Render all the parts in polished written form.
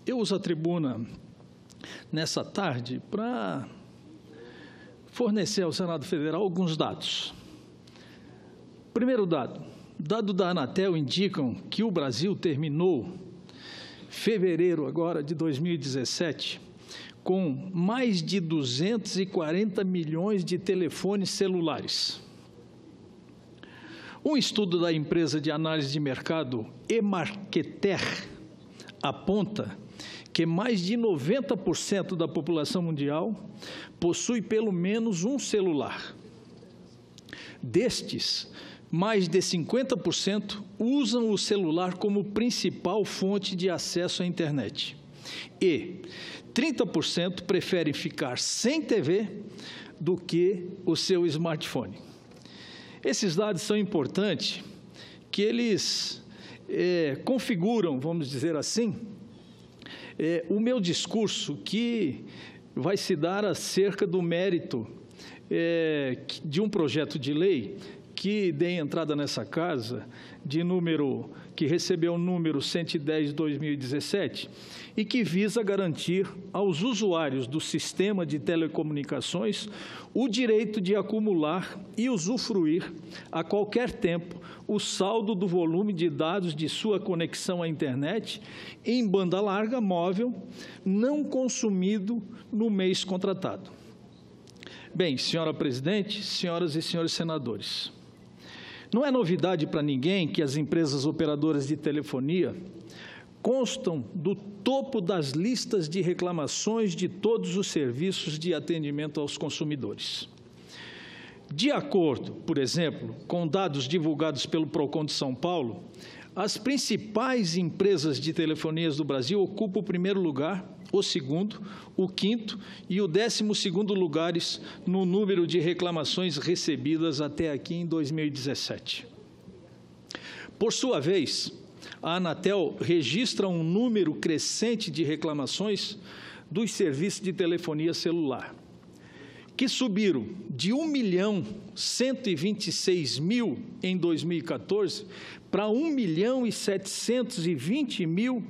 eu uso a tribuna nessa tarde para fornecer ao Senado Federal alguns dados. Primeiro dado, dados da Anatel indicam que o Brasil terminou fevereiro agora de 2017 com mais de 240 milhões de telefones celulares. Um estudo da empresa de análise de mercado eMarketer aponta que mais de 90% da população mundial possui pelo menos um celular. Destes, mais de 50% usam o celular como principal fonte de acesso à internet. E 30% preferem ficar sem TV do que o seu smartphone. Esses dados são importantes, que eles configuram, vamos dizer assim, o meu discurso que vai se dar acerca do mérito de um projeto de lei que dei entrada nessa casa, que recebeu o número 110/2017 e que visa garantir aos usuários do sistema de telecomunicações o direito de acumular e usufruir a qualquer tempo o saldo do volume de dados de sua conexão à internet em banda larga móvel não consumido no mês contratado. Bem, senhora presidente, senhoras e senhores senadores, não é novidade para ninguém que as empresas operadoras de telefonia constam do topo das listas de reclamações de todos os serviços de atendimento aos consumidores. De acordo, por exemplo, com dados divulgados pelo Procon de São Paulo, as principais empresas de telefonias do Brasil ocupam o primeiro lugar, o segundo, o quinto e o 12º lugares no número de reclamações recebidas até aqui em 2017. Por sua vez, a Anatel registra um número crescente de reclamações dos serviços de telefonia celular, que subiram de 1.126.000 em 2014 para 1.720.000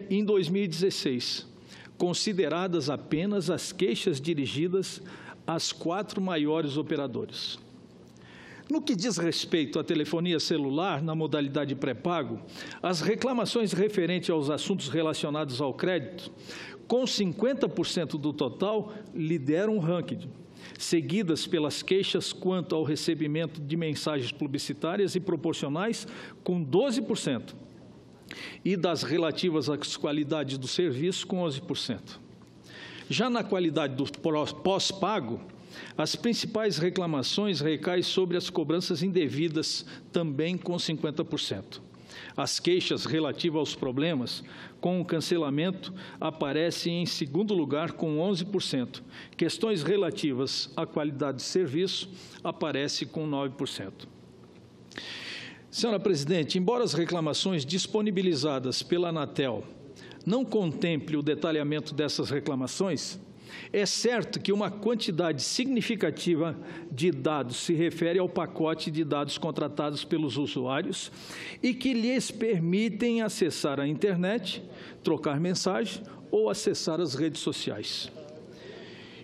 em 2016, consideradas apenas as queixas dirigidas às 4 maiores operadoras. No que diz respeito à telefonia celular na modalidade pré-pago, as reclamações referentes aos assuntos relacionados ao crédito, com 50% do total, lideram o ranking, seguidas pelas queixas quanto ao recebimento de mensagens publicitárias e proporcionais, com 12%. E das relativas às qualidades do serviço, com 11%. Já na qualidade do pós-pago, as principais reclamações recaem sobre as cobranças indevidas, também com 50%. As queixas relativas aos problemas com o cancelamento aparecem em segundo lugar, com 11%. Questões relativas à qualidade do serviço aparecem com 9%. Senhora presidente, embora as reclamações disponibilizadas pela Anatel não contemplem o detalhamento dessas reclamações, é certo que uma quantidade significativa de dados se refere ao pacote de dados contratados pelos usuários e que lhes permitem acessar a internet, trocar mensagens ou acessar as redes sociais.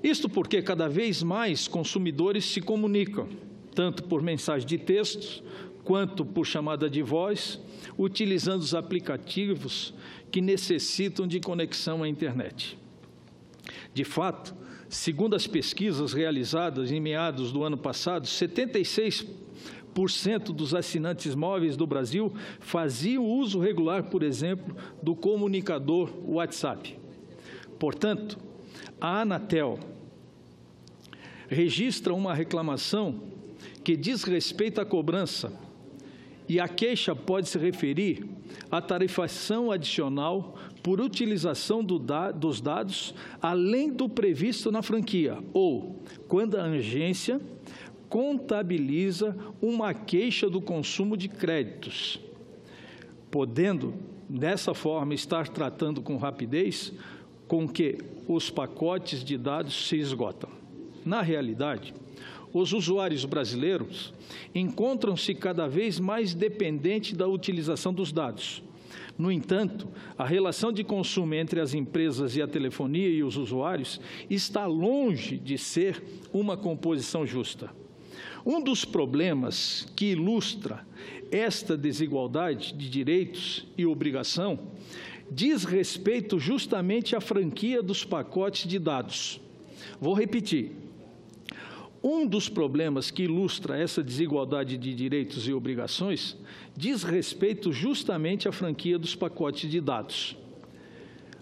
Isto porque cada vez mais consumidores se comunicam, tanto por mensagem de texto, quanto por chamada de voz, utilizando os aplicativos que necessitam de conexão à internet. De fato, segundo as pesquisas realizadas em meados do ano passado, 76% dos assinantes móveis do Brasil faziam uso regular, por exemplo, do comunicador WhatsApp. Portanto, a Anatel registra uma reclamação que diz respeito à cobrança, e a queixa pode se referir à tarifação adicional por utilização dos dados além do previsto na franquia, ou quando a agência contabiliza uma queixa do consumo de créditos, podendo, dessa forma, estar tratando com rapidez com que os pacotes de dados se esgotam. Na realidade, os usuários brasileiros encontram-se cada vez mais dependentes da utilização dos dados, No entanto, a relação de consumo entre as empresas e a telefonia e os usuários está longe de ser uma composição justa. Um dos problemas que ilustra esta desigualdade de direitos e obrigação diz respeito justamente à franquia dos pacotes de dados. Vou repetir. Um dos problemas que ilustra essa desigualdade de direitos e obrigações diz respeito justamente à franquia dos pacotes de dados.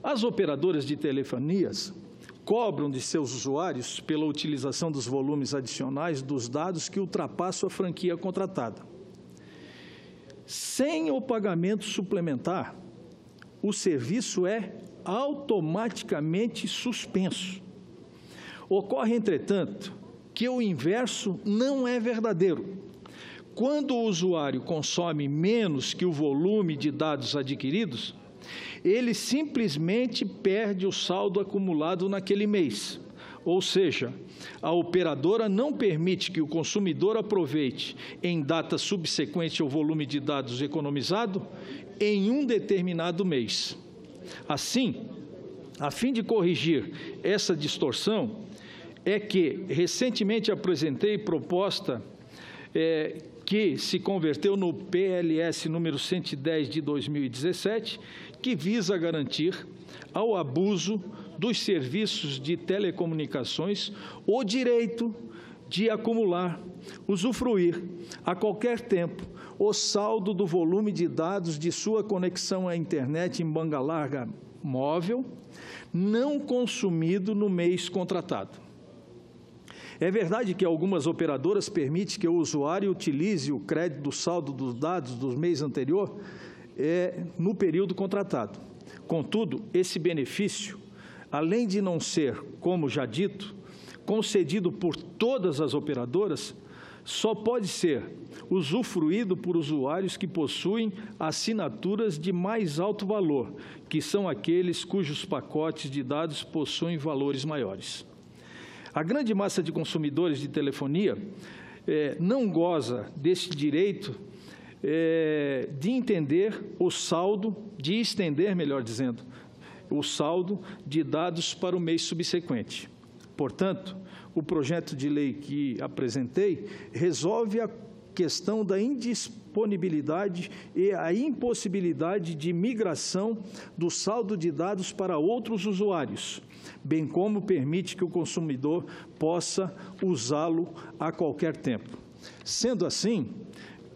As operadoras de telefonias cobram de seus usuários pela utilização dos volumes adicionais dos dados que ultrapassam a franquia contratada. Sem o pagamento suplementar, o serviço é automaticamente suspenso. Ocorre, entretanto, que o inverso não é verdadeiro. Quando o usuário consome menos que o volume de dados adquiridos, ele simplesmente perde o saldo acumulado naquele mês. Ou seja, a operadora não permite que o consumidor aproveite em data subsequente ao volume de dados economizado em um determinado mês. Assim, a fim de corrigir essa distorção, é que recentemente apresentei proposta que se converteu no PLS número 110 de 2017, que visa garantir ao abuso dos serviços de telecomunicações o direito de acumular, usufruir, a qualquer tempo, o saldo do volume de dados de sua conexão à internet em banda larga móvel, não consumido no mês contratado. É verdade que algumas operadoras permitem que o usuário utilize o crédito do saldo dos dados do mês anterior no período contratado. Contudo, esse benefício, além de não ser, como já dito, concedido por todas as operadoras, só pode ser usufruído por usuários que possuem assinaturas de mais alto valor, que são aqueles cujos pacotes de dados possuem valores maiores. A grande massa de consumidores de telefonia não goza desse direito de entender o saldo, de estender, melhor dizendo, o saldo de dados para o mês subsequente. Portanto, o projeto de lei que apresentei resolve a questão da indisponibilidade e a impossibilidade de migração do saldo de dados para outros usuários, bem como permite que o consumidor possa usá-lo a qualquer tempo. Sendo assim,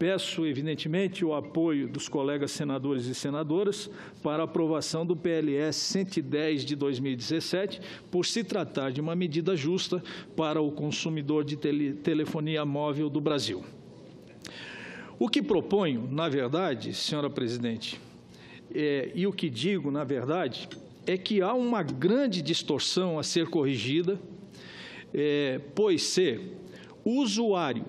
peço, evidentemente, o apoio dos colegas senadores e senadoras para a aprovação do PLS 110 de 2017, por se tratar de uma medida justa para o consumidor de telefonia móvel do Brasil. O que proponho, na verdade, senhora presidente, e o que digo, na verdade, é que há uma grande distorção a ser corrigida, pois se o usuário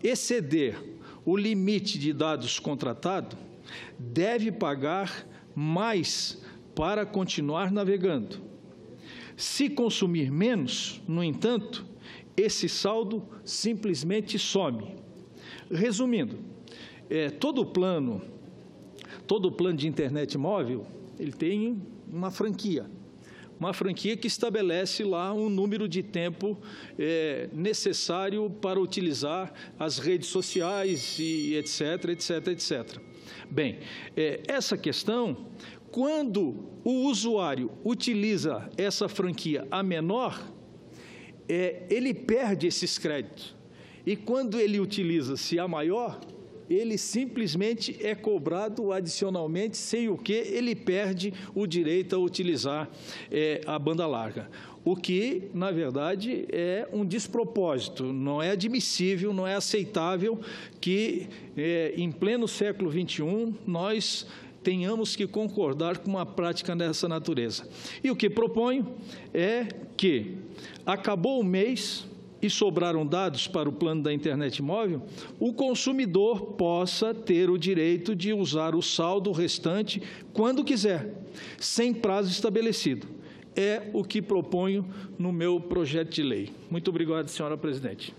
exceder o limite de dados contratado, deve pagar mais para continuar navegando. Se consumir menos, no entanto, esse saldo simplesmente some. Resumindo, todo plano de internet móvel, ele tem uma franquia que estabelece lá um número de tempo necessário para utilizar as redes sociais e etc, etc, etc. Bem, essa questão, quando o usuário utiliza essa franquia a menor, ele perde esses créditos. E quando ele utiliza-se a maior, ele simplesmente é cobrado adicionalmente, sem o que ele perde o direito a utilizar a banda larga. O que, na verdade, é um despropósito, não é admissível, não é aceitável que, em pleno século XXI, nós tenhamos que concordar com uma prática dessa natureza. E o que proponho é que, acabou o mês e sobraram dados para o plano da internet móvel, o consumidor possa ter o direito de usar o saldo restante quando quiser, sem prazo estabelecido. É o que proponho no meu projeto de lei. Muito obrigado, senhora presidente.